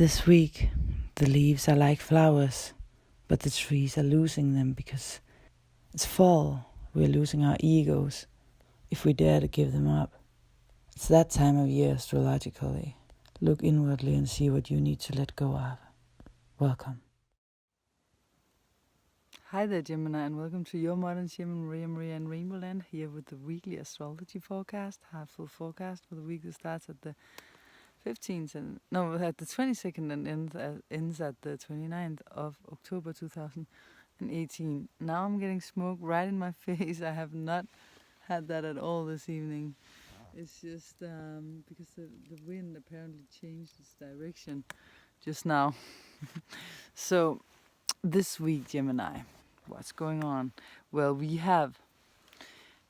This week, the leaves are like flowers, but the trees are losing them because it's fall. We're losing our egos if we dare to give them up. It's that time of year astrologically. Look inwardly and see what you need to let go of. Welcome. Hi there, Gemini, and welcome to your modern shaman, Maria and RainbowLand, here with the weekly astrology forecast, Heartful forecast for the week that starts at the 15th at the 22nd and ends at the 29th of October 2018. Now I'm getting smoke right in my face. I have not had that at all this evening. It's just because the wind apparently changed its direction just now. So this week, Gemini, what's going on? Well, we have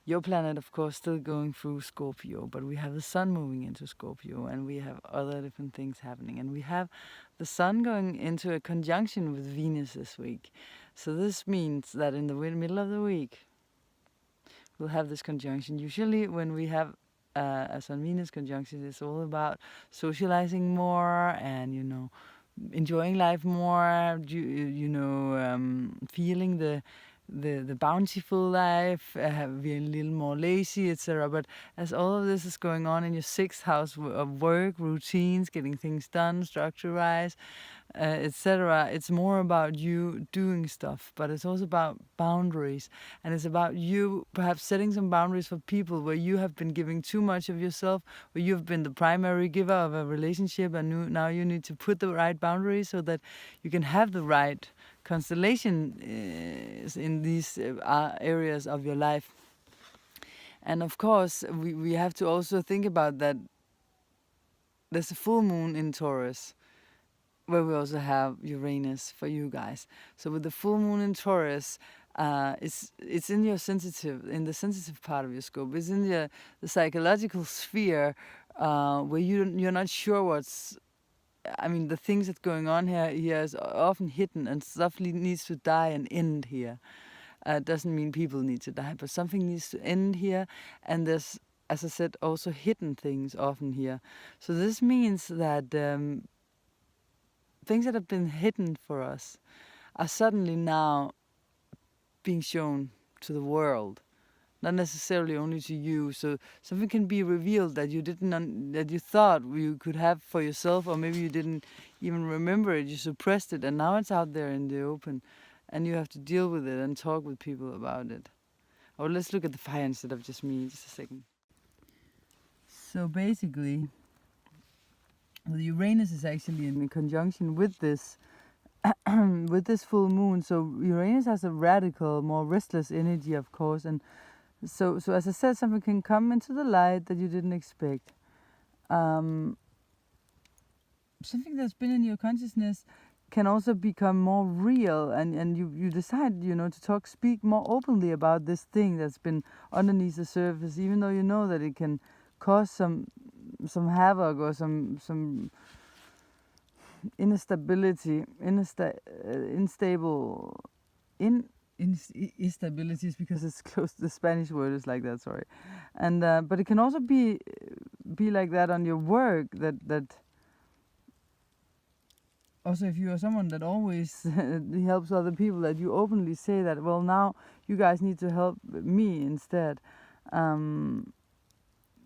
your planet, of course, still going through Scorpio, but we have the sun moving into Scorpio, and we have other different things happening. And we have the sun going into a conjunction with Venus this week. So this means that in the middle of the week, we'll have this conjunction. Usually when we have a Sun-Venus conjunction, it's all about socializing more and, enjoying life more, feeling the bountiful life, being a little more lazy, etc. But as all of this is going on in your sixth house of work, routines, getting things done, structure-wise, etc., it's more about you doing stuff, but it's also about boundaries, and it's about you perhaps setting some boundaries for people where you have been giving too much of yourself, where you've been the primary giver of a relationship, and now you need to put the right boundaries so that you can have the right constellation in these areas of your life. And of course, we have to also think about that there's a full moon in Taurus, where we also have Uranus for you guys. So with the full moon in Taurus, it's in the sensitive part of your scope. It's in the psychological sphere where you're not sure what's. I mean, the things that's going on here is often hidden, and stuff needs to die and end here. Doesn't mean people need to die, but something needs to end here, and there's, as I said, also hidden things often here. So this means that things that have been hidden for us are suddenly now being shown to the world, not necessarily only to you. So something can be revealed that you that you thought you could have for yourself, or maybe you didn't even remember it, you suppressed it, and now it's out there in the open, and you have to deal with it and talk with people about it. Or let's look at the fire instead of just me, just a second. So basically, the Uranus is actually in conjunction with this with this full moon. So Uranus has a radical, more restless energy, of course, and so as I said, something can come into the light that you didn't expect. Something that's been in your consciousness can also become more real, and you decide, to speak more openly about this thing that's been underneath the surface, even though you know that it can cause some havoc or some instability, instability is because it's close. The Spanish word is like that. Sorry, and but it can also be like that on your work. That also, if you are someone that always helps other people, that you openly say that, well, now you guys need to help me instead.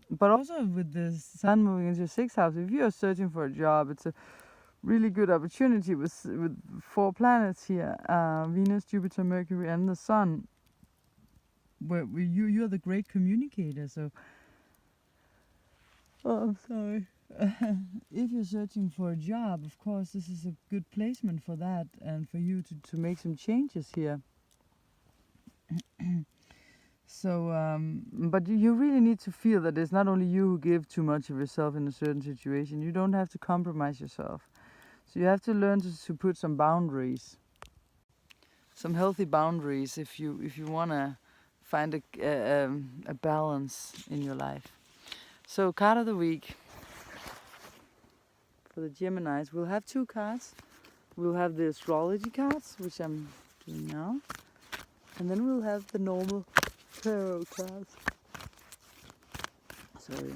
But also with the sun moving into your sixth house, if you are searching for a job, it's a really good opportunity with 4 planets here, Venus, Jupiter, Mercury, and the Sun, where you're the great communicator. So, I'm sorry. If you're searching for a job, of course, this is a good placement for that, and for you to make some changes here. So, but you really need to feel that it's not only you who give too much of yourself in a certain situation. You don't have to compromise yourself. So you have to learn to put some boundaries, some healthy boundaries, if you want to find a balance in your life. So card of the week for the Geminis, we'll have 2 cards. We'll have the astrology cards, which I'm doing now, and then we'll have the normal tarot cards. Sorry.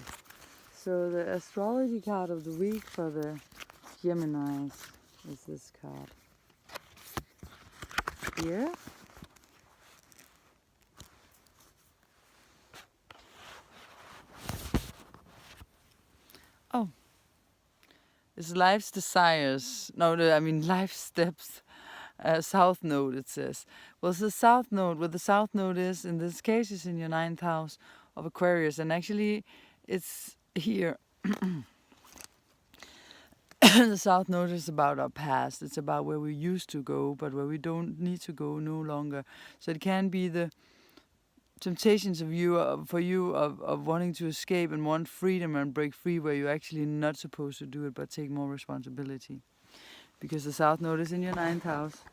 So the astrology card of the week for the Geminis is this card. Here. Oh. It's life's desires. No, I mean life steps. South node, it says. Well, it's the south node. What the south node is, in this case, is in your 9th house of Aquarius. And actually, it's here. The south node is about our past. It's about where we used to go, but where we don't need to go no longer. So it can be the temptations of you, of wanting to escape and want freedom and break free, where you're actually not supposed to do it, but take more responsibility. Because the south node is in your 9th house.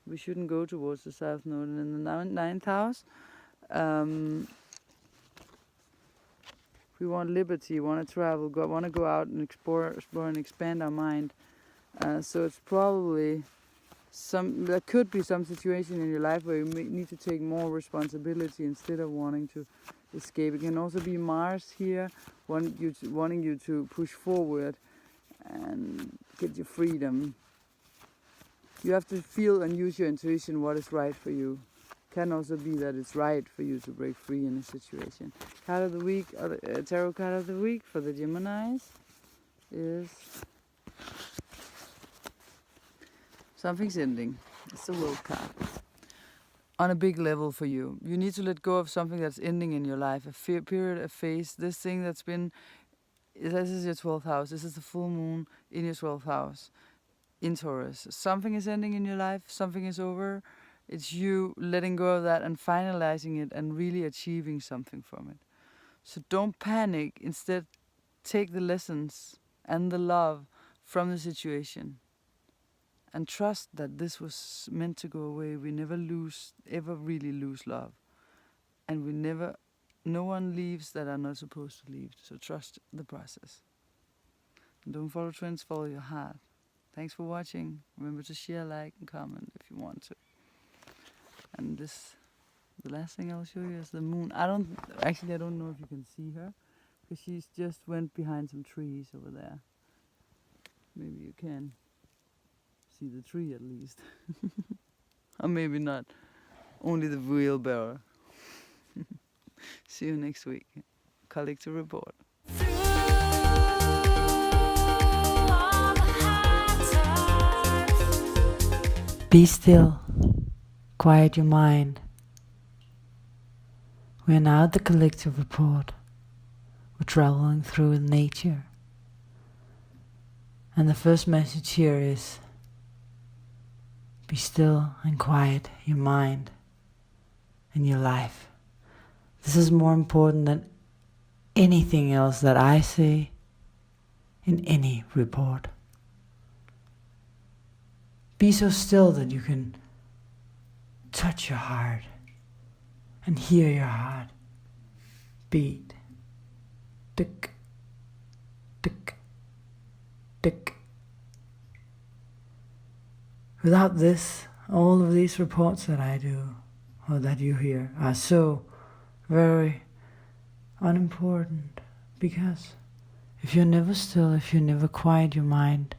We shouldn't go towards the south node. And in the 9th house, we want liberty, want to travel, want to go out and explore and expand our mind. So it's probably there could be some situation in your life where you need to take more responsibility instead of wanting to escape. It can also be Mars here, wanting you to push forward and get your freedom. You have to feel and use your intuition what is right for you. Can also be that it's right for you to break free in a situation. Card of the week, tarot card of the week for the Geminis is something's ending. It's the World card. On a big level for you. You need to let go of something that's ending in your life. A period, a phase, this thing that's been... This is your 12th house. This is the full moon in your 12th house. In Taurus. Something is ending in your life. Something is over. It's you letting go of that and finalizing it and really achieving something from it. So don't panic. Instead, take the lessons and the love from the situation. And trust that this was meant to go away. We never ever really lose love. And no one leaves that are not supposed to leave. So trust the process. And don't follow trends, follow your heart. Thanks for watching. Remember to share, like, and comment if you want to. And the last thing I'll show you is the moon. I don't know if you can see her, because she's just went behind some trees over there. Maybe you can see the tree at least. Or maybe not. Only the wheelbarrow. See you next week. Collective report. Be still. Quiet your mind. We are now at the collective report. We're traveling through nature. And the first message here is: be still and quiet your mind and your life. This is more important than anything else that I say in any report. Be so still that you can touch your heart and hear your heart beat. Tick, tick, tick. Without this, all of these reports that I do, or that you hear, are so very unimportant. Because if you're never still, if you never quiet your mind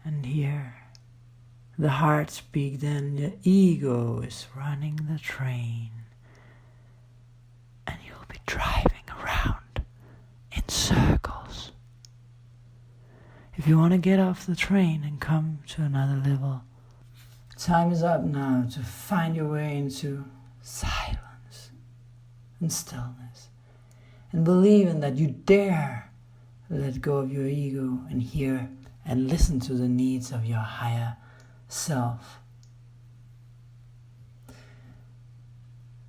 and hear the heart speak, then your ego is running the train. And you'll be driving around in circles. If you want to get off the train and come to another level, time is up now to find your way into silence and stillness. And believe in that you dare let go of your ego and hear and listen to the needs of your higher self.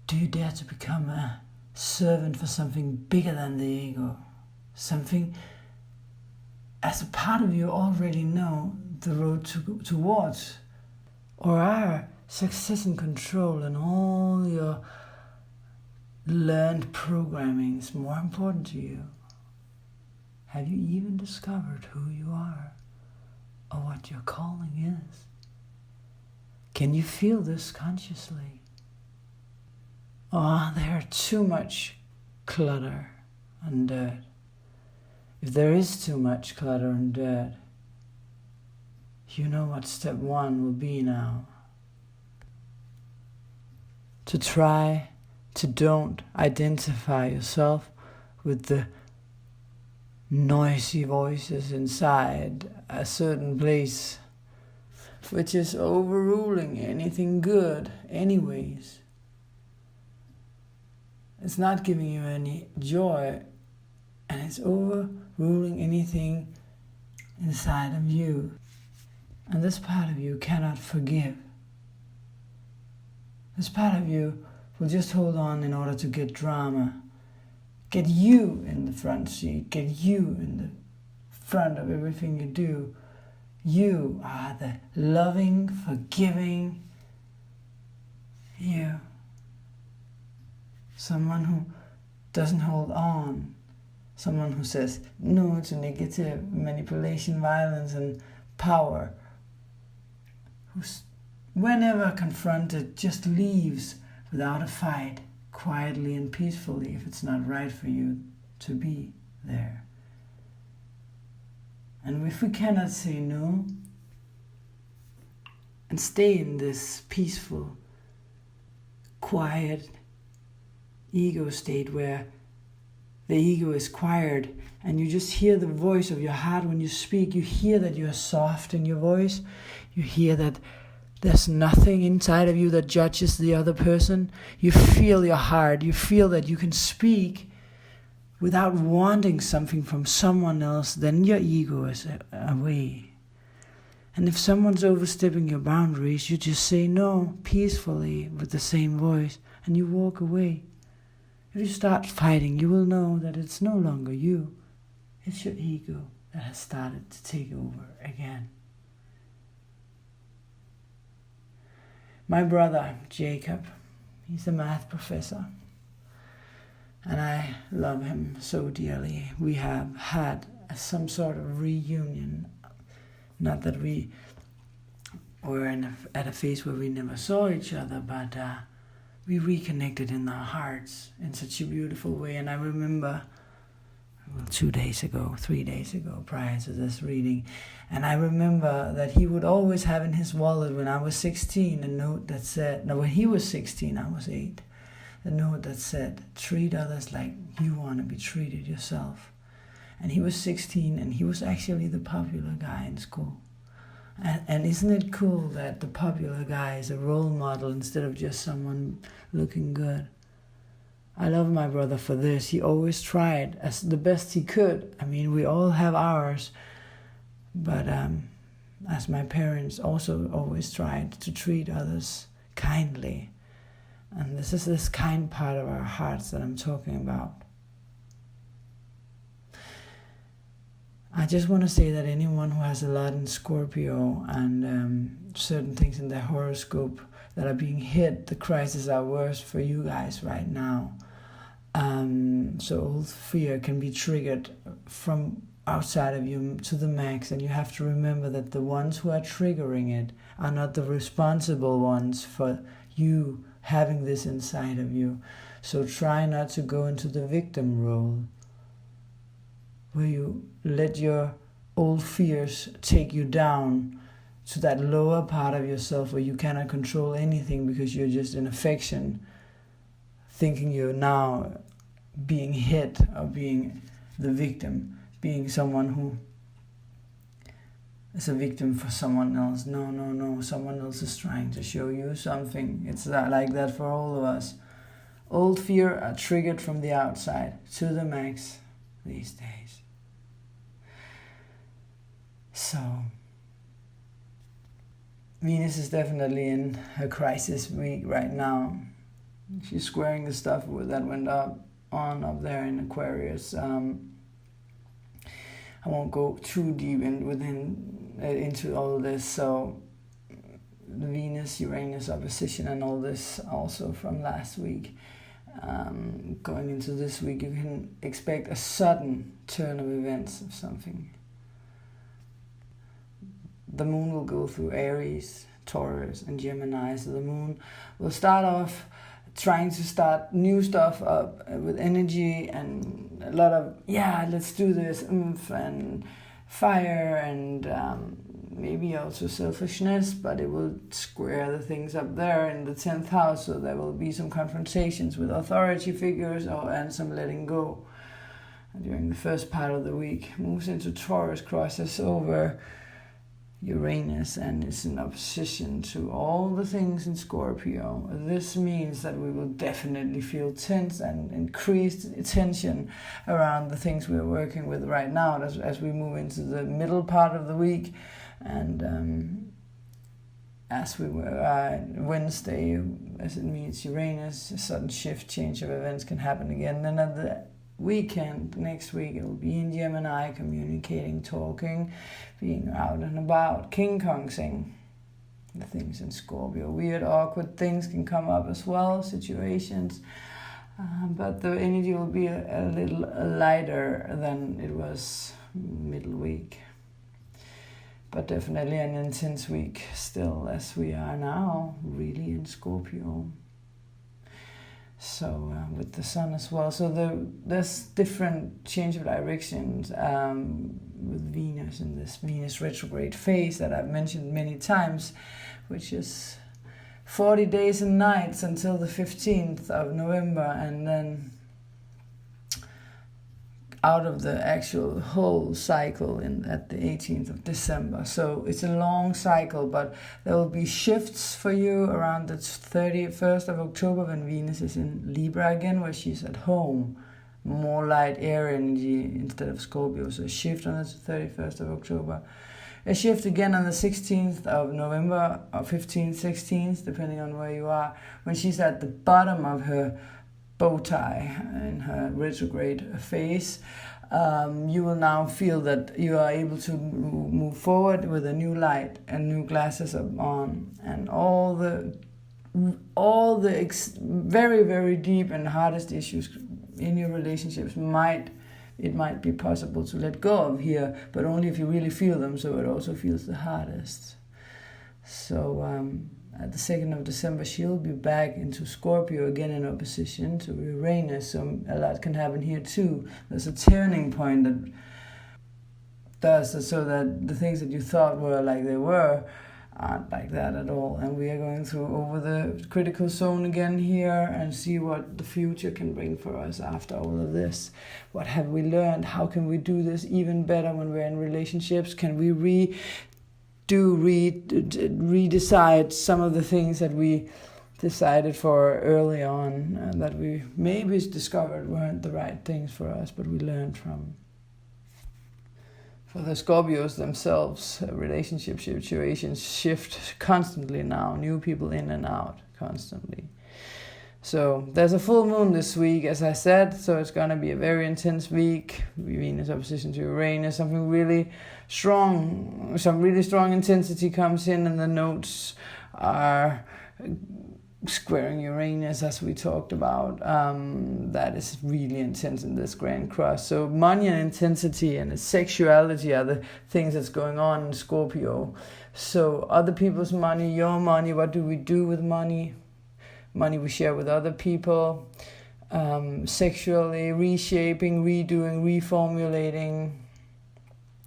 Do you dare to become a servant for something bigger than the ego? Something as a part of you already know the road towards? Or are success and control and all your learned programming is more important to you? Have you even discovered who you are or what your calling is? Can you feel this consciously? Or there too much clutter and dirt? If there is too much clutter and dirt, you know what step 1 will be now. To try to don't identify yourself with the noisy voices inside a certain place, which is overruling anything good anyways. It's not giving you any joy, and it's overruling anything inside of you. And this part of you cannot forgive. This part of you will just hold on in order to get drama. Get you in the front seat. Get you in the front of everything you do. You are the loving, forgiving you. Someone who doesn't hold on. Someone who says no to negative manipulation, violence, and power. Who's, whenever confronted, just leaves without a fight, quietly and peacefully, if it's not right for you to be there. And if we cannot say no and stay in this peaceful, quiet ego state where the ego is quiet and you just hear the voice of your heart when you speak, you hear that you are soft in your voice, you hear that there's nothing inside of you that judges the other person, you feel your heart, you feel that you can speak without wanting something from someone else, then your ego is away. And if someone's overstepping your boundaries, you just say no peacefully with the same voice and you walk away. If you start fighting, you will know that it's no longer you. It's your ego that has started to take over again. My brother, Jacob, he's a math professor. And I love him so dearly. We have had some sort of reunion. Not that we were at a phase where we never saw each other, but we reconnected in our hearts in such a beautiful way. And I remember 3 days ago, prior to this reading, and I remember that he would always have in his wallet when I was 16 a note that said, no, when he was 16, I was 8, a note that said, treat others like you want to be treated yourself. And he was 16 and he was actually the popular guy in school. And isn't it cool that the popular guy is a role model instead of just someone looking good? I love my brother for this. He always tried as the best he could. I mean, we all have ours. But as my parents also always tried to treat others kindly. And this is this kind part of our hearts that I'm talking about. I just want to say that anyone who has a lot in Scorpio and certain things in their horoscope that are being hit, the crises are worse for you guys right now. So old fear can be triggered from outside of you to the max, and you have to remember that the ones who are triggering it are not the responsible ones for you having this inside of you. So try not to go into the victim role, where you let your old fears take you down to that lower part of yourself where you cannot control anything because you're just in affection, thinking you're now being hit or being the victim, being someone who is a victim for someone else. No, someone else is trying to show you something. It's like that for all of us. Old fear are triggered from the outside to the max these days. So Venus is definitely in a crisis week right now. She's squaring the stuff that went up there in Aquarius. I won't go too deep into all this. So the Venus-Uranus opposition and all this also from last week. Going into this week, you can expect a sudden turn of events of something. The moon will go through Aries, Taurus, and Gemini. So the moon will start off trying to start new stuff up with energy and a lot of, let's do this, oomph and fire and maybe also selfishness, but it will square the things up there in the 10th house, so there will be some confrontations with authority figures and some letting go during the first part of the week. Moves into Taurus, crosses over Uranus, and is in opposition to all the things in Scorpio. This means that we will definitely feel tense and increased tension around the things we're working with right now as we move into the middle part of the week. And as we were Wednesday, as it meets Uranus, a sudden shift, change of events can happen again. Then at the weekend, next week, it will be in Gemini, communicating, talking, being out and about, King Kongsing. The things in Scorpio, weird, awkward things can come up as well, situations, but the energy will be a little lighter than it was middle week. But definitely an intense week still, as we are now, really in Scorpio. So with the sun as well. So there's different change of directions with Venus in this Venus retrograde phase that I've mentioned many times, which is 40 days and nights until the 15th of November, and then out of the actual whole cycle at the 18th of December. So it's a long cycle, but there will be shifts for you around the 31st of October when Venus is in Libra again, where she's at home. More light air energy instead of Scorpio. So a shift on the 31st of October. A shift again on the 16th of November, or 15th, 16th, depending on where you are, when she's at the bottom of her bow tie in her retrograde phase. You will now feel that you are able to move forward with a new light and new glasses on, and all the very, very deep and hardest issues in your relationships might be possible to let go of here, but only if you really feel them, so it also feels the hardest. So at the 2nd of December, she'll be back into Scorpio again in opposition to Uranus, so a lot can happen here too. There's a turning point that does so that the things that you thought were like they were aren't like that at all. And we are going through over the critical zone again here and see what the future can bring for us after all of this. What have we learned? How can we do this even better when we're in relationships? Can we redecide some of the things that we decided for early on that we maybe discovered weren't the right things for us, but we learned from. For the Scorpios themselves, relationship situations shift constantly now, new people in and out constantly. So there's a full moon this week, as I said, so it's going to be a very intense week. Venus opposition to Uranus, something really strong, some really strong intensity comes in, and the nodes are squaring Uranus, as we talked about. That is really intense in this Grand Cross. So money and intensity and sexuality are the things that's going on in Scorpio. So other people's money, your money, what do we do with money? Money we share with other people, sexually reshaping, redoing, reformulating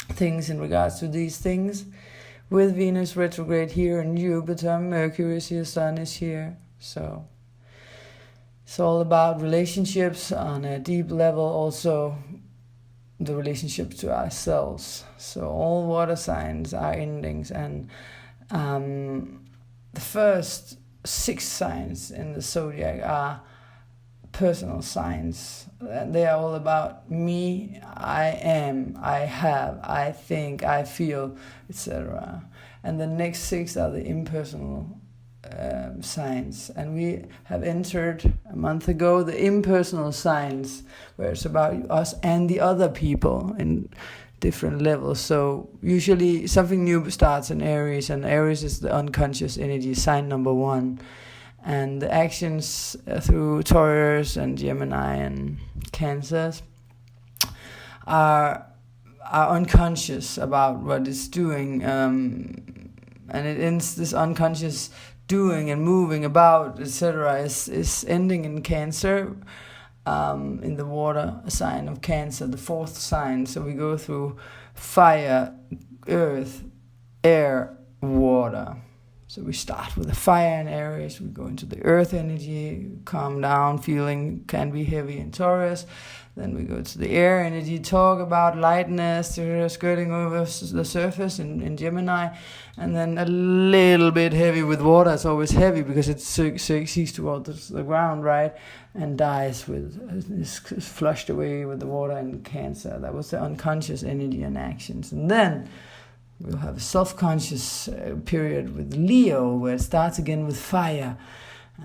things in regards to these things. With Venus retrograde here and Jupiter, Mercury is here, Sun is here. So it's all about relationships on a deep level, also the relationship to ourselves. So all water signs are endings, and the first 6 signs in the zodiac are personal signs. They are all about me, I am, I have, I think, I feel, etc. And the next 6 are the impersonal signs. And we have entered a month ago the impersonal signs, where it's about us and the other people in different levels. So usually something new starts in Aries, and Aries is the unconscious energy, sign number 1. And the actions through Taurus and Gemini and Cancers are unconscious about what it's doing, and it ends, this unconscious doing and moving about, etc., is ending in Cancer, in the water sign of Cancer, the 4th sign. So we go through fire, earth, air, water. So we start with the fire in Aries, we go into the earth energy, calm down, feeling can be heavy in Taurus. Then we go to the air energy, talk about lightness, skirting over the surface in Gemini. And then a little bit heavy with water. It's always heavy because it seeks towards the ground, right? And dies is flushed away with the water in Cancer. That was the unconscious energy and actions. And then we'll have a self-conscious period with Leo, where it starts again with fire,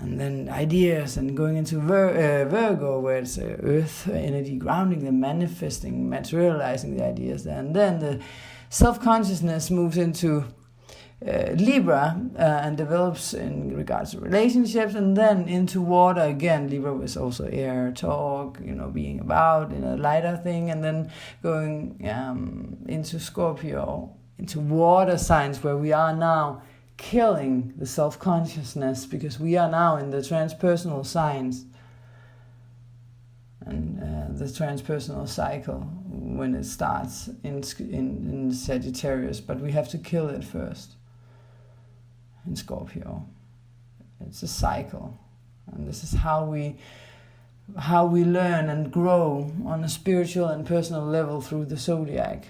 and then ideas, and going into Virgo, where it's earth energy, grounding them, manifesting, materializing the ideas there. And then the self-consciousness moves into Libra and develops in regards to relationships, and then into water again. Libra was also air, talk, being about in a lighter thing, and then going into Scorpio, into water signs, where we are now killing the self-consciousness, because we are now in the transpersonal signs and the transpersonal cycle when it starts in Sagittarius, but we have to kill it first in Scorpio. It's a cycle, and this is how we learn and grow on a spiritual and personal level through the zodiac.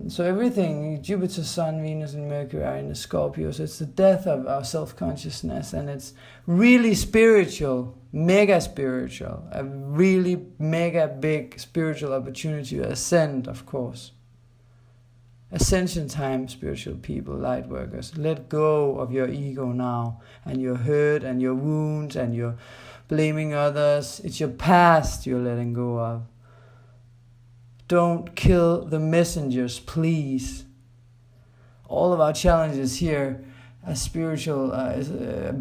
So everything, Jupiter, Sun, Venus and Mercury are in the Scorpio, so it's the death of our self-consciousness, and it's really spiritual, mega spiritual, a really mega big spiritual opportunity to ascend, of course. Ascension time, spiritual people, light workers. Let go of your ego now, and your hurt and your wounds and your blaming others. It's your past you're letting go of. Don't kill the messengers, please. All of our challenges here as spiritual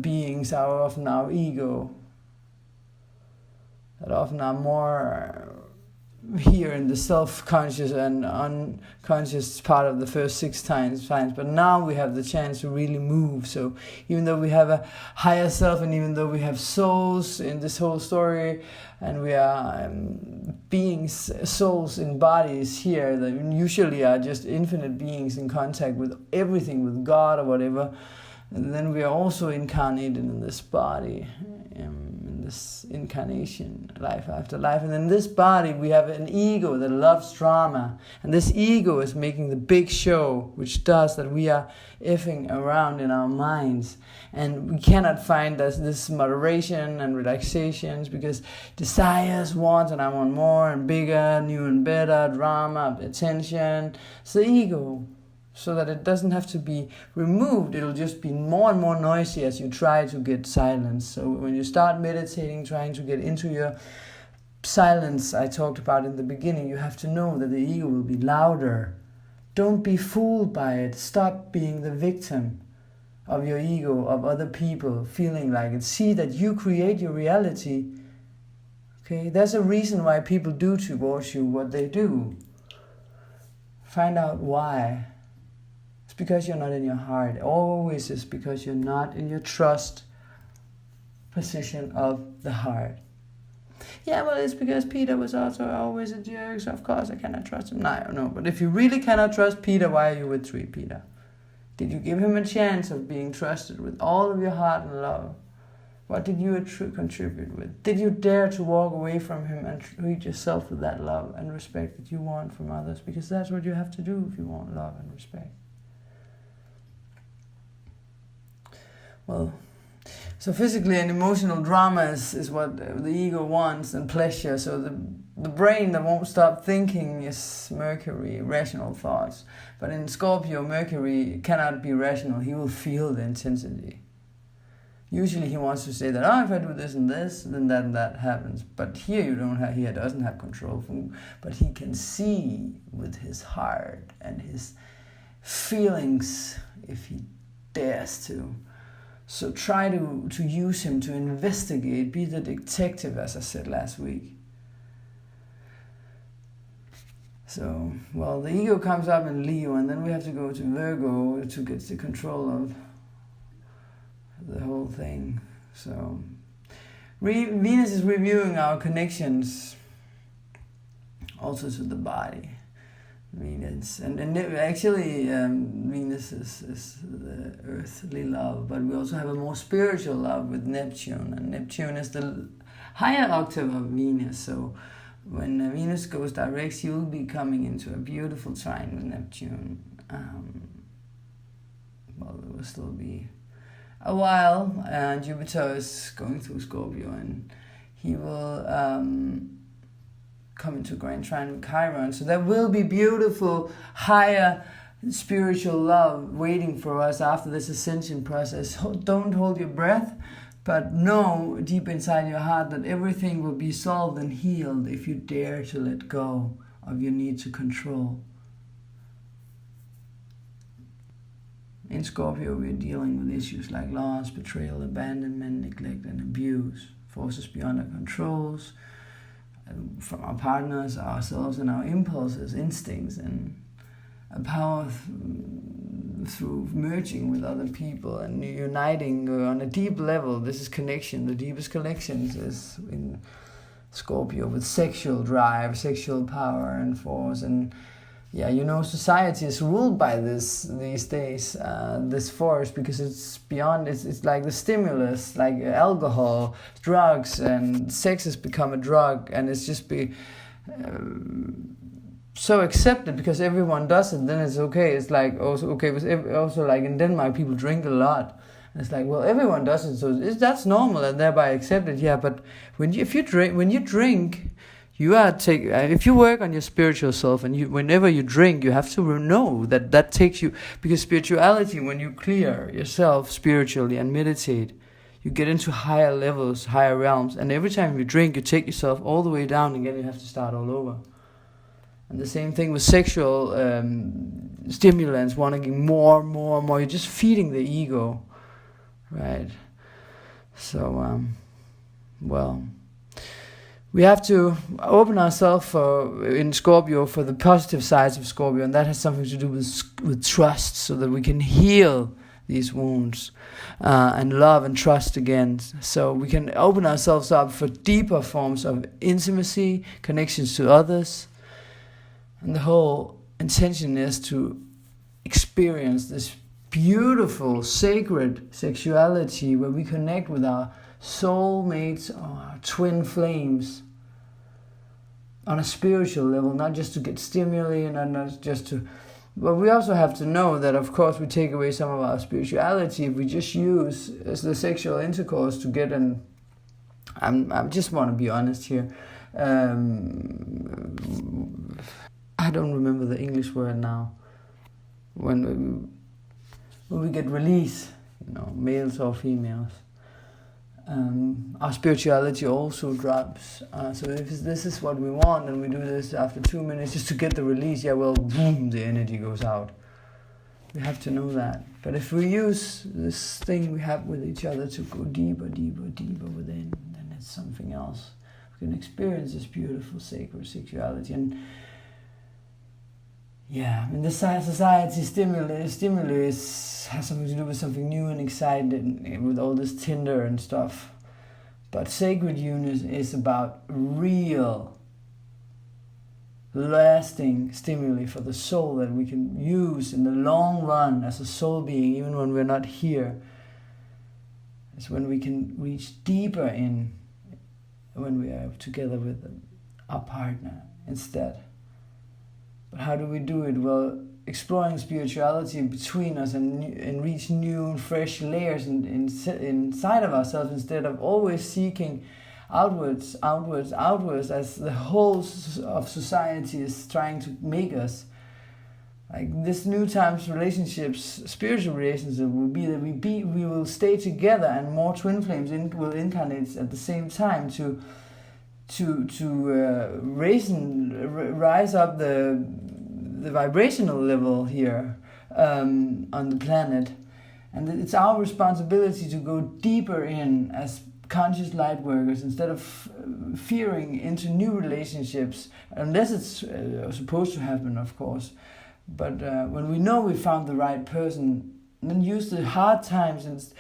beings are often our ego, that often are more here in the self-conscious and unconscious part of the first 6 signs. But now we have the chance to really move. So even though we have a higher self, and even though we have souls in this whole story, and we are beings, souls in bodies here that usually are just infinite beings in contact with everything, with God or whatever, and then we are also incarnated in this body, in this incarnation, life after life. And in this body we have an ego that loves drama, and this ego is making the big show, which does that we are effing around in our minds, and we cannot find this moderation and relaxations, because desires, wants, and I want more and bigger, new and better, drama, attention. It's the ego. So that it doesn't have to be removed, it'll just be more and more noisy as you try to get silence. So when you start meditating, trying to get into your silence I talked about in the beginning, you have to know that the ego will be louder. Don't be fooled by it. Stop being the victim of your ego, of other people feeling like it. See that you create your reality. Okay, there's a reason why people do towards you what they do. Find out why. It's because you're not in your heart. It always is because you're not in your trust position of the heart. Yeah, well, it's because Peter was also always a jerk, so of course I cannot trust him. No, but if you really cannot trust Peter, why are you with 3 Peter? Did you give him a chance of being trusted with all of your heart and love? What did you contribute with? Did you dare to walk away from him and treat yourself with that love and respect that you want from others? Because that's what you have to do if you want love and respect. Well, so physically and emotional drama is what the ego wants, and pleasure. So the brain that won't stop thinking is Mercury, rational thoughts. But in Scorpio, Mercury cannot be rational. He will feel the intensity. Usually he wants to say that, if I do this and this, then that and that happens. But here he doesn't have control. But he can see with his heart and his feelings if he dares to. So try to use him to investigate, be the detective, as I said last week. So, well, the ego comes up in Leo, and then we have to go to Virgo to get the control of the whole thing. So, Venus is reviewing our connections also to the body. Venus, and actually Venus is the earthly love, but we also have a more spiritual love with Neptune, and Neptune is the higher octave of Venus. So when Venus goes direct, you'll be coming into a beautiful trine with Neptune. Well, it will still be a while. Jupiter is going through Scorpio, and he will come into grand trine with Chiron. So there will be beautiful, higher spiritual love waiting for us after this ascension process. Don't hold your breath, but know deep inside your heart that everything will be solved and healed if you dare to let go of your need to control. In Scorpio, we're dealing with issues like loss, betrayal, abandonment, neglect, and abuse, forces beyond our controls, from our partners, ourselves, and our impulses, instincts, and a power through merging with other people and uniting on a deep level. This is connection. The deepest connections is in Scorpio with sexual drive, sexual power and force. And yeah, you know, society is ruled by this these days, this force, because it's beyond, it's like the stimulus, like alcohol, drugs, and sex has become a drug, and it's just so accepted because everyone does it, then it's okay. It's like also okay, also like in Denmark, people drink a lot. And it's like, well, everyone does it, so that's normal and thereby accepted. Yeah, but if you drink, you are if you work on your spiritual self, and whenever you drink, you have to know that takes you, because spirituality, when you clear yourself spiritually and meditate, you get into higher levels, higher realms, and every time you drink, you take yourself all the way down again. You have to start all over. And the same thing with sexual stimulants, wanting more. You're just feeding the ego, right? So, well, we have to open ourselves in Scorpio for the positive sides of Scorpio, and that has something to do with trust, so that we can heal these wounds and love and trust again. So we can open ourselves up for deeper forms of intimacy, connections to others. And the whole intention is to experience this beautiful, sacred sexuality where we connect with our soulmates or our twin flames on a spiritual level, not just to get stimuli and not just to... But we also have to know that, of course, we take away some of our spirituality if we just use as the sexual intercourse to get an... I just want to be honest here. I don't remember the English word now. When we get release, males or females, our spirituality also drops. So if this is what we want, and we do this after 2 minutes just to get the release, boom, the energy goes out. We have to know that. But if we use this thing we have with each other to go deeper within, then it's something else. We can experience this beautiful, sacred sexuality. And yeah, in the society, stimulus has something to do with something new and exciting, with all this Tinder and stuff. But sacred union is about real, lasting stimuli for the soul that we can use in the long run as a soul being, even when we're not here. It's when we can reach deeper in, when we are together with our partner instead. But how do we do it? Well, exploring spirituality between us and reach new and fresh layers inside of ourselves, instead of always seeking outwards, as the whole of society is trying to make us. Like this new times relationships, spiritual relationship will be that we will stay together, and more twin flames will incarnate at the same time to rise up the vibrational level here on the planet. And it's our responsibility to go deeper in as conscious light workers, instead of fearing into new relationships, unless it's supposed to happen, of course. But when we know we found the right person, then use the hard times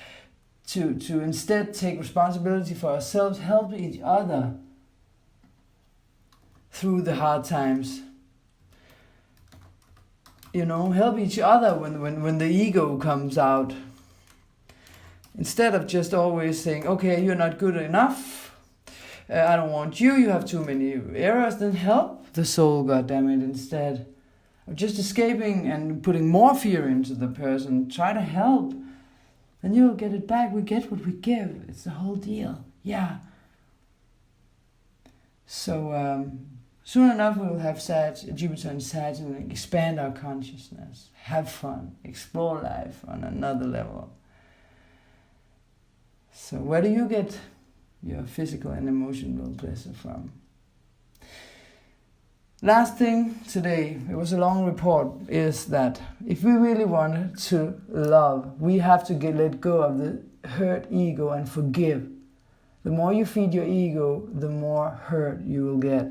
to instead take responsibility for ourselves, help each other through the hard times. help each other when the ego comes out. Instead of just always saying, okay, you're not good enough, I don't want you, you have too many errors, then help the soul, goddammit, instead of just escaping and putting more fear into the person. Try to help, and you'll get it back. We get what we give. It's the whole deal. Yeah. So soon enough we'll have Jupiter and Saturn and expand our consciousness, have fun, explore life on another level. So where do you get your physical and emotional pleasure from? Last thing today, it was a long report, is that if we really want to love, we have to let go of the hurt ego and forgive. The more you feed your ego, the more hurt you will get.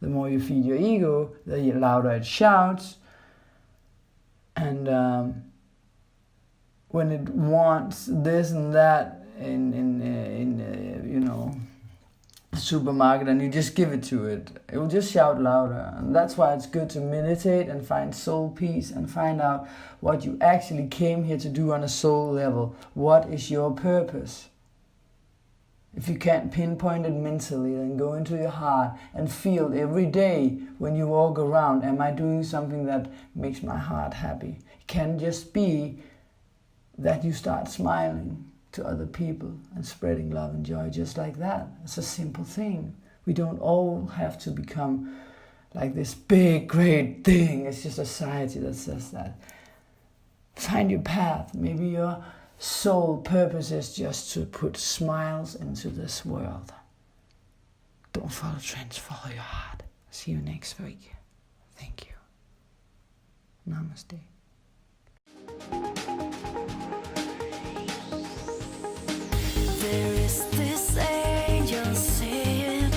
The more you feed your ego, the louder it shouts. And when it wants this and that in supermarket, and you just give it to it, it will just shout louder. And that's why it's good to meditate and find soul peace and find out what you actually came here to do on a soul level. What is your purpose? If you can't pinpoint it mentally, then go into your heart and feel every day when you walk around, am I doing something that makes my heart happy? It can just be that you start smiling to other people and spreading love and joy just like that. It's a simple thing. We don't all have to become like this big, great thing. It's just a society that says that. Find your path. Maybe your soul purpose is just to put smiles into this world. Don't follow trends, follow your heart. See you next week. Thank you. Namaste. There is this angel saying,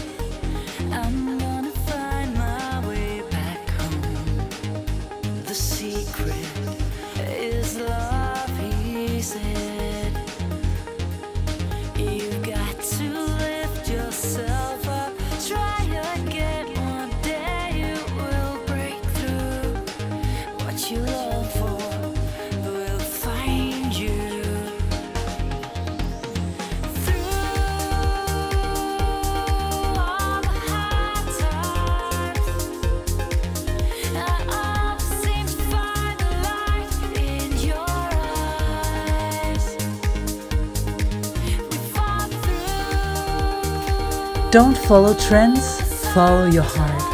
I'm gonna find my way back home. The secret is love, he said. You've got to lift yourself up, try again. One day you will break through. What you long for will find you. Don't follow trends, follow your heart.